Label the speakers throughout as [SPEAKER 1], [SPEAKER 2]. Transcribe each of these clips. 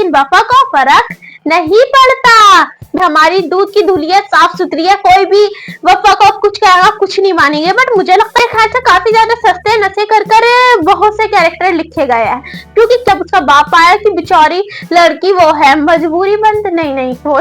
[SPEAKER 1] लेकिन वफा को फर्क नहीं पड़ता। हमारी दूध की धुलिया साफ सुथरी है, कोई भी वफा को कुछ कहेगा कुछ नहीं मानेंगे। बट मुझे लगता है ख्याल से काफी ज्यादा सस्ते नशे कर बहुत से कैरेक्टर लिखे गए हैं, क्योंकि जब उसका बाप आया कि बेचारी लड़की वो है मजबूरी बंद, नहीं वो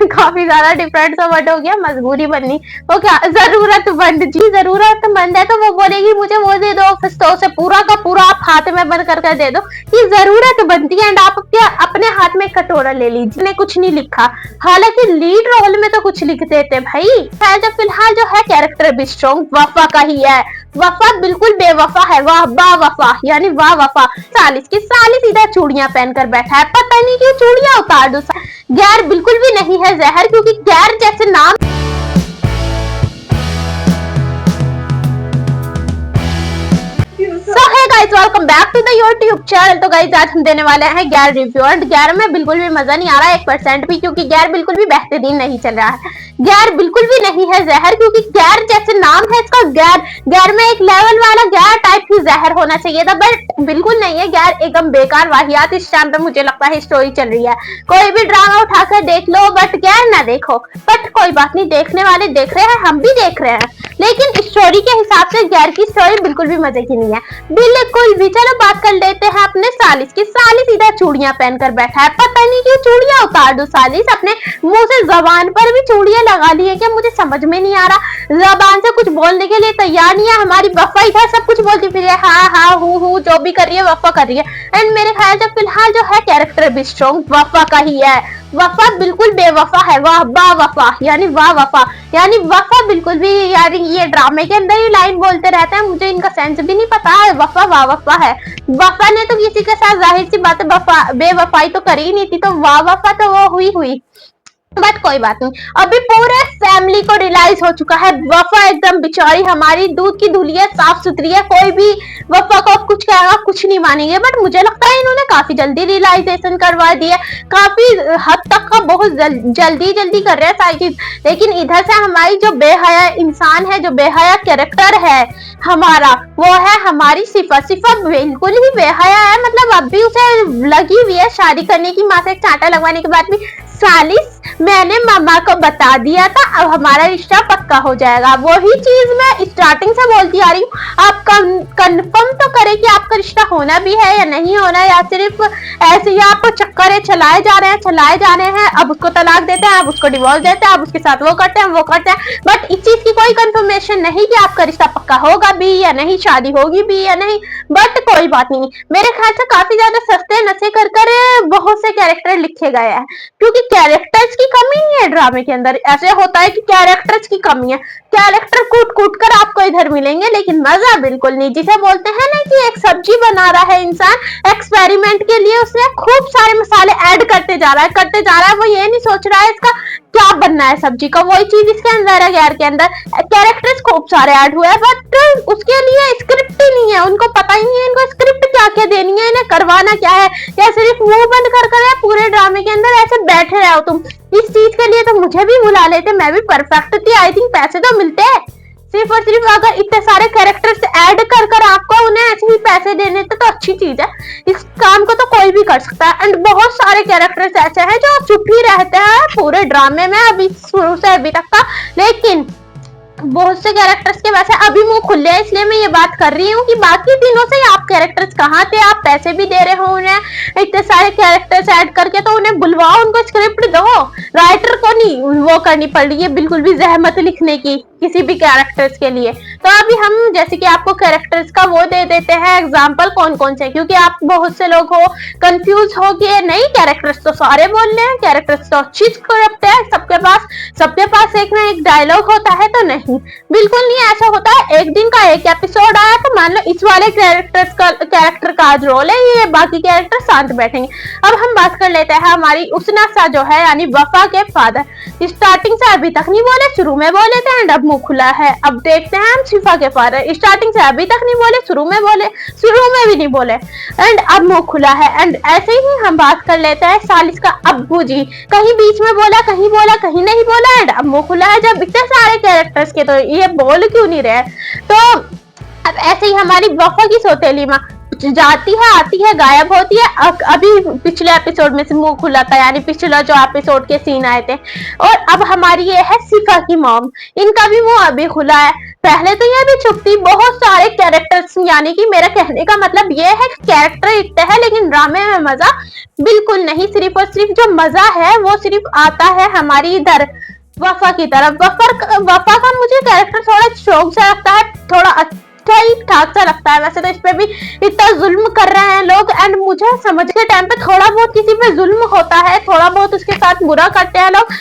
[SPEAKER 1] काफी ज्यादा डिफरेंट सा वर्ड हो गया, मजबूरी बननी वो क्या जरूरतमंद जी, जरूरतमंद है तो वो बोलेगी मुझे वो दे दो, फिर उसे पूरा का पूरा आप हाथ में बंद करके दे दो, ये जरूरत बनती है। एंड आप क्या अपने हाथ में कटोरा ले लीजिए, ने कुछ नहीं लिखा, हालांकि लीड रोल में तो कुछ लिख देते भाई। जब फिलहाल जो है कैरेक्टर भी स्ट्रॉन्ग वफा का ही है। वफा बिल्कुल बेवफा है, वाह बा वफा यानी वाह वफा। सालिस की सालिस सीधा चूड़ियां पहनकर बैठा है, पता नहीं क्यों चूड़ियां उतार दो। गैर बिल्कुल भी नहीं है जहर, क्योंकि गैर जैसे नाम welcome back to the YouTube channel. तो गाइस आज हम देने वाले हैं गैर रिव्यू, एंड गैर में बिल्कुल भी मजा नहीं आ रहा है 1% भी, क्योंकि गैर बिल्कुल भी बेहतरीन नहीं चल रहा है। गैर बिल्कुल भी नहीं है जहर, क्योंकि गैर जैसे नाम है इसका गैर में एक लेवल वाला गैर टाइप की जहर होना चाहिए था, बट बिल्कुल नहीं है। गैर एकदम बेकार वाहियात इस टाइम पे मुझे लगता है स्टोरी चल रही है। कोई भी ड्रामा उठाकर देख लो बट गैर ना देखो, बट कोई बात नहीं, देखने वाले देख रहे हैं, हम भी देख रहे हैं, लेकिन स्टोरी के हिसाब से गैर की स्टोरी बिल्कुल भी मजे की नहीं है, बिल्कुल भी। चलो बात कर लेते हैं अपने सालिस की। सालिस सीधा चूड़ियां पहनकर बैठा है, पता नहीं क्यों चूड़ियां उतार दो। सालिस अपने मुंह से जबान पर भी चूड़ियां लगा ली है क्या, मुझे समझ में नहीं आ रहा। जबान से कुछ बोलने के लिए तैयार नहीं है। हमारी वफा इधर सब कुछ बोलती फिर हाँ हूँ जो भी कर रही है वफा कर रही है। एंड मेरे ख्याल से फिलहाल जो है कैरेक्टर भी स्ट्रॉन्ग वफा का ही है। वफा बिल्कुल बेवफा है, वाह बा वफा यानी वाह वफा यानी वफा बिल्कुल भी, यानी ये ड्रामे के अंदर ही लाइन बोलते रहते हैं, मुझे इनका सेंस भी नहीं पता है। वफा वाह वफा है, वफा ने तो किसी के साथ जाहिर सी बात है बेवफाई तो करी ही नहीं थी, तो वाह वफा तो वो हुई। बट कोई बात नहीं, अभी पूरे फैमिली को रियलाइज हो चुका है वफा एकदम बेचारी हमारी दूध की धुलिया साफ सुथरी है, कोई भी वफा को कुछ कहेगा कुछ नहीं मानेंगे। बट मुझे लगता है इन्होंने काफी जल्दी रियलाइजेशन करवा दिया, काफी हद तक का बहुत जल्दी कर रहे हैं सारी चीज। लेकिन इधर से हमारी जो बेहया इंसान है, जो बेहया कैरेक्टर है हमारा, वो है हमारी सिफा। सिफा बिल्कुल ही बेहया है, मतलब अब भी उसे लगी हुई है शादी करने की, माँ से चांटा लगवाने के बाद भी, सालिस मैंने मामा को बता दिया था अब हमारा रिश्ता पक्का हो जाएगा। वही चीज मैं स्टार्टिंग से बोलती आ रही हूँ, आप कंफर्म तो करें कि आपका रिश्ता होना भी है या नहीं होना, या सिर्फ ऐसे ही आपको चक्कर चलाए जा रहे हैं। अब उसको तलाक देते हैं, अब उसको डिवोर्स देते हैं, अब उसके साथ वो करते हैं, बट इस चीज की कोई कंफर्मेशन नहीं कि आपका रिश्ता पक्का होगा भी या नहीं, शादी होगी भी या नहीं। बट कोई बात नहीं, मेरे ख्याल से काफी ज्यादा सस्ते नशे कर बहुत से कैरेक्टर लिखे गए हैं, क्योंकि कैरेक्टर्स की कमी नहीं है ड्रामे के अंदर। ऐसे होता है कि कैरेक्टर्स की कमी है, कैरेक्टर कूट कर आपको इधर मिलेंगे, लेकिन मजा बिल्कुल नहीं। जिसे बोलते हैं ना कि एक सब्जी बना रहा है इंसान एक्सपेरिमेंट के लिए, उसमें खूब सारे मसाले ऐड करते जा रहा है, वो ये नहीं सोच रहा है इसका क्या बनना है सब्जी का। वही चीज इसके अंदर है, गैर के अंदर कैरेक्टर्स खूब सारे ऐड हुए हैं, बट उसके लिए स्क्रिप्ट ही नहीं है, उनको पता ही नहीं है इनको स्क्रिप्ट क्या देनी है, इन्हें करवाना क्या है, या सिर्फ मुंह बंद कर पूरे ड्रामे के अंदर ऐसे बैठे रहो तुम। इस चीज के लिए तो मुझे भी बुला लेते, मैं भी परफेक्ट थी। आई थिंक पैसे तो मिलते हैं, सिर्फ और सिर्फ अगर इतने सारे कैरेक्टर्स ऐड कर आपको उन्हें ऐसे ही पैसे देने तो अच्छी चीज है। इस काम को तो कोई भी कर सकता है। एंड बहुत सारे कैरेक्टर्स ऐसे हैं जो चुप ही रहते हैं पूरे ड्रामे में अभी शुरू से अभी तक का, लेकिन बहुत से कैरेक्टर्स के वैसे अभी मुंह खुले हैं, इसलिए मैं ये बात कर रही हूँ कि बाकी दिनों से आप कैरेक्टर्स कहाँ थे, आप पैसे भी दे रहे हो उन्हें, इतने सारे कैरेक्टर्स ऐड करके, तो उन्हें बुलवाओ, उनको स्क्रिप्ट दो। राइटर को नहीं वो करनी पड़ रही है बिल्कुल भी जहमत लिखने की किसी भी कैरेक्टर्स के लिए। तो अभी हम जैसे कि आपको कैरेक्टर्स का वो दे देते हैं एग्जांपल कौन से, क्योंकि आप बहुत से लोग हो कंफ्यूज हो कि नहीं कैरेक्टर्स तो सारे बोल रहे हैं, कैरेक्टर्स तो अच्छी स्क्रिप्ट है, सबके पास एक ना एक डायलॉग होता है, तो नहीं, बिल्कुल नहीं ऐसा होता है। एक दिन का एक एपिसोड आया तो मान लो इस वाले कैरेक्टर का आज रोल है, ये बाकी कैरेक्टर शांत बैठेंगे। अब हम बात कर लेते हैं हमारी उसना सा जो है यानी वफा के फादर। स्टार्टिंग से अभी तक नहीं बोले, शुरू में बोले थे एंड अब मुंह खुला है। अब देखते हैं हम शिफा के फादर, स्टार्टिंग से अभी तक नहीं बोले, शुरू में भी नहीं बोले एंड अब मुंह खुला है। एंड ऐसे ही हम बात कर लेते हैं सालिस का अब्बू जी, कहीं बीच में बोला कहीं नहीं बोला एंड अब मुंह खुला है। जब इतने सारे कैरेक्टर्स के तो ये बोल क्यों नहीं रहे। तो अब ऐसे ही हमारी वफा की सौतेली माँ जाती है, आती है, गायब होती है। अभी पिछले एपिसोड में से मुंह खुला था, यानी पिछला जो एपिसोड के सीन आए थे। और अब हमारी ये है सिफा की मॉम, इनका भी मुंह अभी खुला है। पहले तो ये भी चुप थी। बहुत सारे कैरेक्टर्स, यानी कि मेरा कहने का मतलब ये है कि कैरेक्टर इतने हैं लेकिन ड्रामे में मजा बिल्कुल नहीं। सिर्फ और सिर्फ जो मजा है वो सिर्फ आता है हमारी इधर वफा की तरफ। वफा का मुझे कैरेक्टर थोड़ा शौक सा लगता है, थोड़ा ठीक ठाक सा लगता है। वैसे तो इस पे भी इतना जुल्म कर रहे हैं लोग, एंड मुझे समझ के टाइम पे थोड़ा बहुत किसी पे जुल्म होता है, थोड़ा बहुत उसके साथ बुरा करते हैं लोग।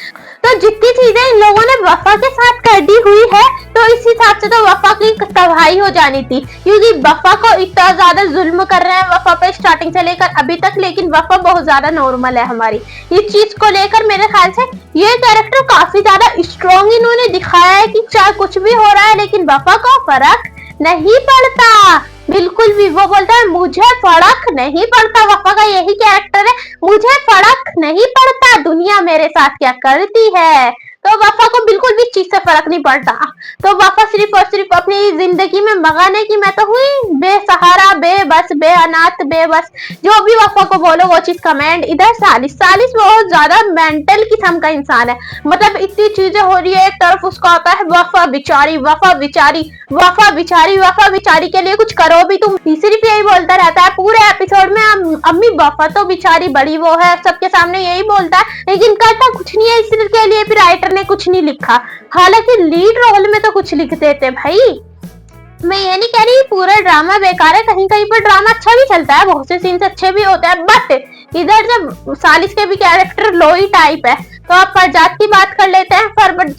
[SPEAKER 1] तो जितनी चीजें इन लोगों ने वफा के साथ कर दी हुई है, तो इस हिसाब से तो वफा की तबाही हो जानी थी, क्योंकि वफा को इतना ज्यादा जुल्म कर रहे हैं वफा पे स्टार्टिंग से लेकर अभी तक। लेकिन वफा बहुत ज्यादा नॉर्मल है हमारी। इस चीज को लेकर मेरे ख्याल से ये कैरेक्टर काफी ज्यादा स्ट्रॉन्ग इन्होंने दिखाया है कि चाहे कुछ भी हो रहा है लेकिन वफा को फर्क नहीं पड़ता बिल्कुल भी। वो बोलता है मुझे फर्क नहीं पड़ता, वफा का यही कैरेक्टर है, मुझे फर्क नहीं पड़ता दुनिया मेरे साथ क्या करती है। तो वफा को बिल्कुल भी चीज से फर्क नहीं पड़ता। तो वफा सिर्फ और सिर्फ अपनी जिंदगी में मगन है कि मैं तो हुई बेसहारा, बेबस, बेअनाथ, बेबस, जो भी वफा को बोलो वो चीज कमेंट। इधर सालिस बहुत ज्यादा मेंटल किस्म का इंसान है, मतलब इतनी चीजें हो रही है, एक तरफ उसका आता है वफा बिचारी, वफा बिचारी, वफा बिचारी, वफा बिचारी के लिए कुछ करो भी तुम। सिर्फ यही बोलता रहता है पूरे एपिसोड में, अम्मी वफा तो बिचारी बड़ी वो है, सबके सामने यही बोलता है लेकिन करता कुछ नहीं है। इसके लिए फिर राइटर ने कुछ नहीं लिखा, हालांकि लीड रोल में तो कुछ लिख देते भाई। मैं ये नहीं कह रही पूरा ड्रामा बेकार है, कहीं कहीं पर ड्रामा अच्छा भी चलता है, बहुत से सीन्स अच्छे भी होते हैं। बट इधर जब सालिस के भी कैरेक्टर लो ही टाइप है, तो आप फरजाद की बात कर लेते हैं।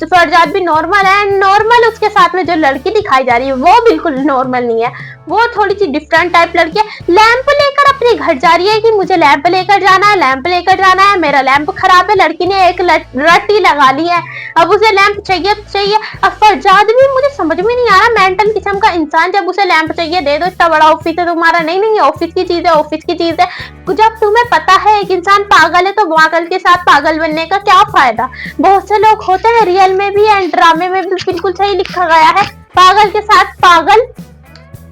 [SPEAKER 1] फरजाद भी नॉर्मल है, नॉर्मल उसके साथ में जो लड़की दिखाई जा रही है वो बिल्कुल नॉर्मल नहीं है, वो थोड़ी सी डिफरेंट टाइप लड़की है। लैंप लेकर अपने घर जा रही है कि मुझे लैंप लेकर जाना है, लैंप लेकर जाना है, मेरा लैंप खराब है। लड़की ने एक रट्टी लगा ली है, अब उसे लैंप चाहिए तो चाहिए। अब फरजाद भी मुझे समझ में नहीं आ रहा, मेंटल किस्म का इंसान, जब उसे लैंप चाहिए दे दो, इतना बड़ा ऑफिस है तुम्हारा। नहीं ऑफिस की चीज है, ऑफिस की चीज है। जब तुम्हें पता है एक इंसान पागल है तो पागल के साथ पागल बनने का क्या फायदा। बहुत से लोग होते हैं रियल में भी एंड ड्रामे में भी, बिल्कुल सही लिखा गया है, पागल के साथ पागल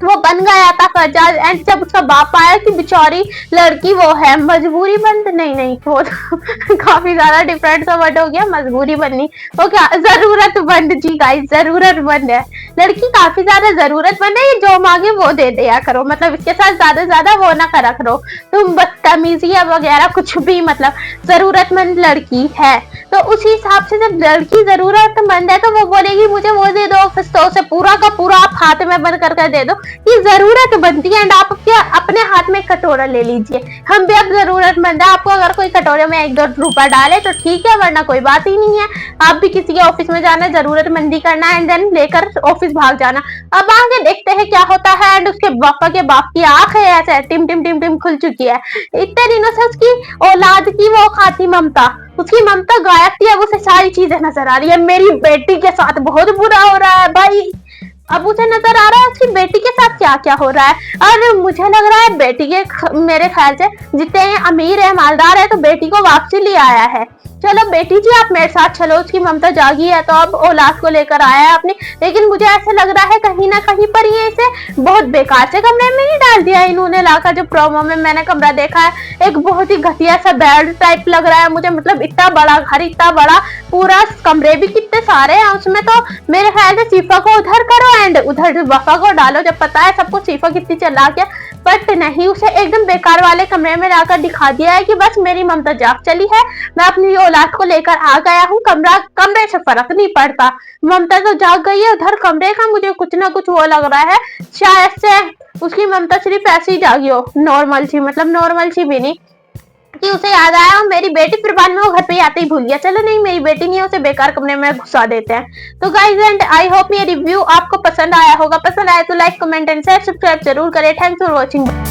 [SPEAKER 1] वो बन गया था फरजाद। एंड जब उसका बाप आया कि बेचारी लड़की वो है मजबूरी बंद, नहीं वो तो काफी ज्यादा डिफरेंट सा वर्ड हो गया, मजबूरी बननी वो क्या जरूरतमंद। जी गाइस जरूरतमंद है लड़की, काफी ज्यादा जरूरतमंद है, जो मांगे वो दे दिया करो, मतलब इसके साथ ज्यादा वो ना करा करो तुम, बदतमीजी या वगैरह कुछ भी, मतलब जरूरतमंद लड़की है। तो उसी हिसाब से जब लड़की जरूरतमंद है तो वो बोलेगी मुझे वो दे दो, तो उसे पूरा का पूरा आप हाथ में बंद करके दे दो कि जरूरत बनती है। एंड आप अपने हाथ में कटोरा ले लीजिए, हम भी अब जरूरतमंद है। आपको अगर कोई कटोरे में 1-2 रुपया डाले तो ठीक है, वरना कोई बात ही नहीं है। आप भी किसी के ऑफिस में जाना, जरूरतमंदी करना एंड देन लेकर ऑफिस भाग जाना। अब आगे देखते हैं क्या होता है। एंड उसके वफा के बाप की आंख है ऐसे टिम टिम टिम टिम खुल चुकी है। इतने दिनों से उसकी औलाद की वो खाती ममता, उसकी ममता गायब थी, अब उसे सारी चीजें नजर आ रही है। मेरी बेटी के साथ बहुत बुरा हो रहा है भाई, अब उसे नजर आ रहा है उसकी बेटी के साथ क्या क्या हो रहा है। और मुझे लग रहा है बेटी के मेरे ख्याल से जितने अमीर है मालदार है तो बेटी को वापसी ले आया है। चलो बेटी जी आप मेरे साथ चलो, उसकी ममता जागी है तो अब औलाद को लेकर आया है अपनी। लेकिन मुझे ऐसा लग रहा है कहीं ना कहीं पर ये इसे बहुत बेकार से कमरे में ही डाल दिया इन्होंने लाकर। जो प्रोमो में मैंने कमरा देखा है, एक बहुत ही घटिया सा बेड टाइप लग रहा है मुझे, मतलब इतना बड़ा घर, इतना बड़ा पूरा, कमरे भी कितने सारे हैं उसमें। तो मेरे ख्याल से सीफा को उधर करो एंड उधर वफा को डालो, जब पता है सबको सीफा कितनी चला के। बट नहीं, उसे एकदम बेकार वाले कमरे में लाकर दिखा दिया है कि बस मेरी ममता जाग चली है, मैं अपनी औलाद को लेकर आ गया हूँ, कमरे से फर्क नहीं पड़ता, ममता तो जाग गई है। उधर कमरे का मुझे कुछ ना कुछ वो लग रहा है, शायद से उसकी ममता सिर्फ ऐसी ही जागी हो, नॉर्मल सी, मतलब नॉर्मल सी भी नहीं कि उसे याद आया मेरी बेटी, फिर बाद में वो घर पे आते ही भूल गया, चलो नहीं मेरी बेटी नहीं है, उसे बेकार कमरे में घुसा देते हैं। तो गाइस एंड आई होप ये रिव्यू आपको पसंद आया होगा, पसंद आया तो like comment and share subscribe जरूर करें। Thanks for watching.